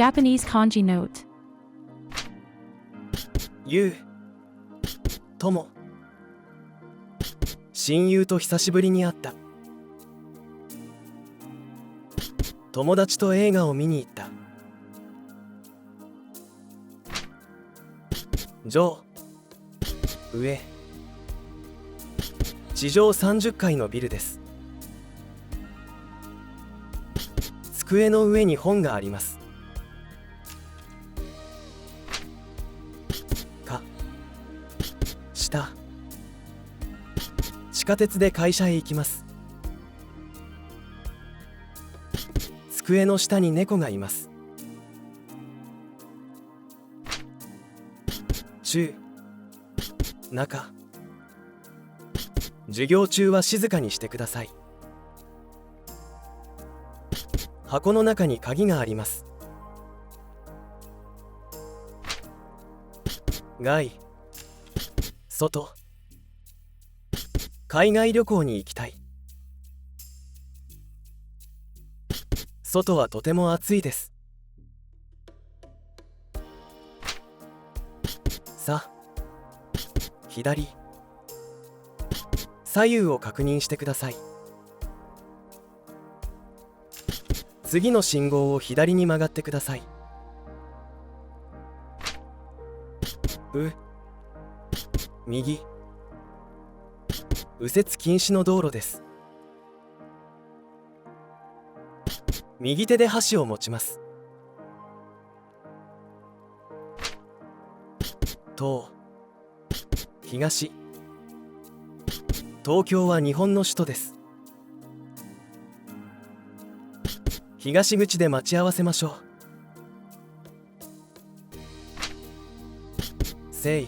Japanese kanji note. ゆう、とも、親友と久しぶりに会った。友達と映画を見に行った。上、上、地上30階のビルです。机の上に本があります。か、下、地下鉄で会社へ行きます。机の下に猫がいます。中、中、授業中は静かにしてください。箱の中に鍵があります。外、外、海外旅行に行きたい。外はとても暑いです。さ、左、左右を確認してください。次の信号を左に曲がってください。右、右折禁止の道路です。右手で箸を持ちます。東、東、東京は日本の首都です。東口で待ち合わせましょう。西、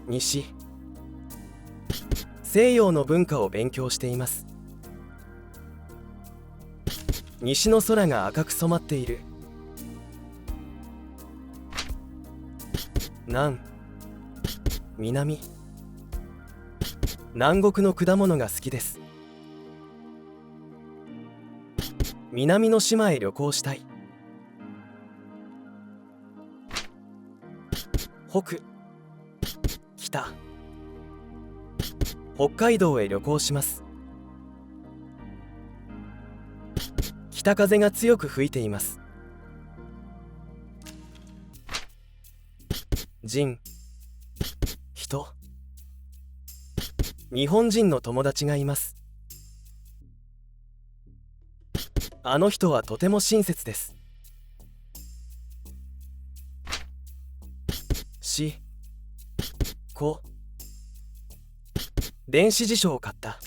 西、西洋の文化を勉強しています。西の空が赤く染まっている。南、南、南国の果物が好きです。南の島へ旅行したい。北、北、北海道へ旅行します。北風が強く吹いています。人、人、日本人の友達がいます。あの人はとても親切です。し、こ、電子辞書を買った。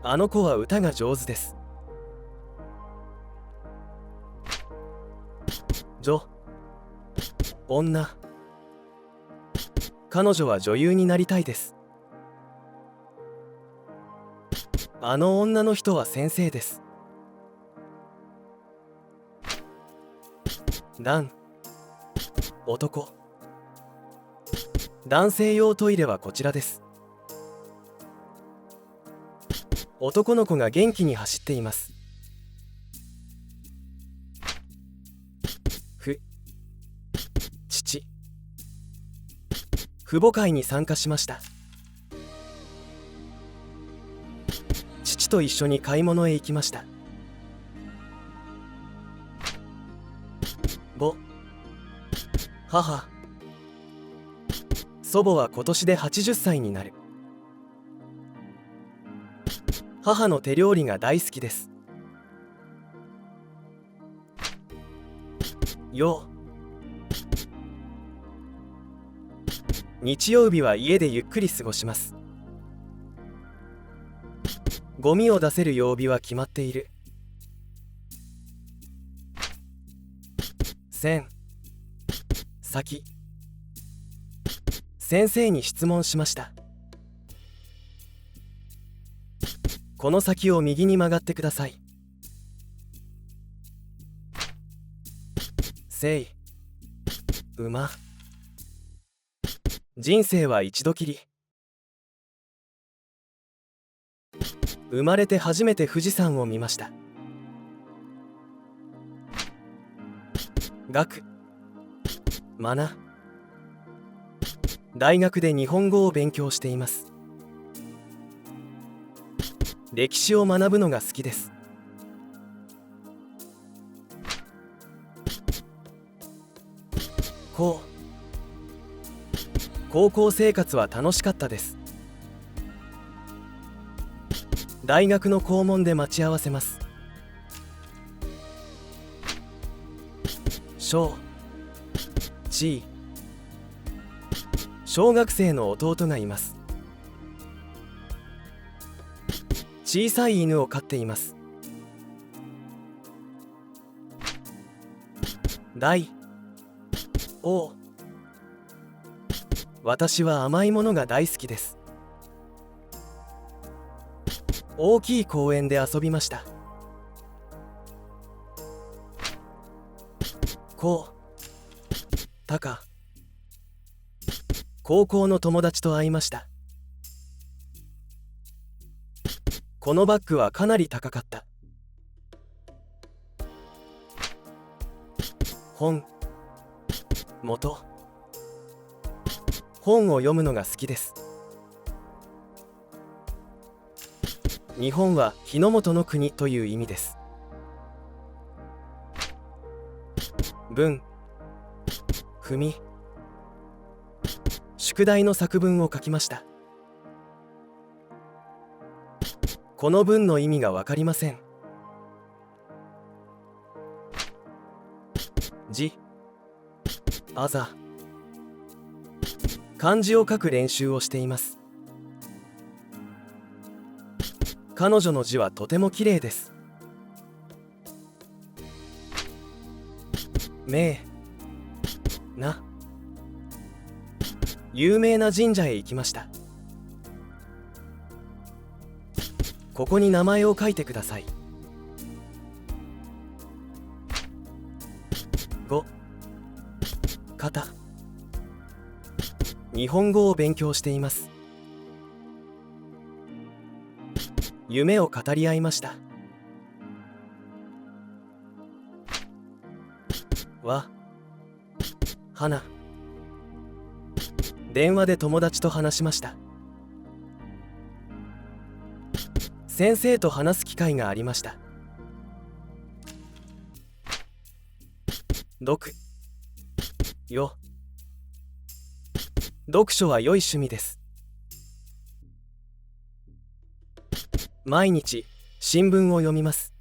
あの子は歌が上手です。女、女、彼女は女優になりたいです。あの女の人は先生です。男、男、男性用トイレはこちらです。男の子が元気に走っています。父、父母会に参加しました。父と一緒に買い物へ行きました。母、祖母は今年で80歳になる。母の手料理が大好きです。日曜日は家でゆっくり過ごします。ゴミを出せる曜日は決まっている。先、先生に質問しました。この先を右に曲がってください。馬、人生は一度きり。生まれて初めて富士山を見ました。学学大学で日本語を勉強しています。歴史を学ぶのが好きです。高校生活は楽しかったです。大学の校門で待ち合わせます。小学生の弟がいます。小さい犬を飼っています。大私は甘いものが大好きです。大きい公園で遊びました。高校の友達と会いました。このバッグはかなり高かった。本を読むのが好きです。日本は日の本の国という意味です。文宿題の作文を書きました。この文の意味がわかりません。漢字を書く練習をしています。彼女の字はとてもきれいです。有名な神社へ行きました。ここに名前を書いてください。日本語を勉強しています。夢を語り合いました。電話で友達と話しました。先生と話す機会がありました。読書は良い趣味です。毎日新聞を読みます。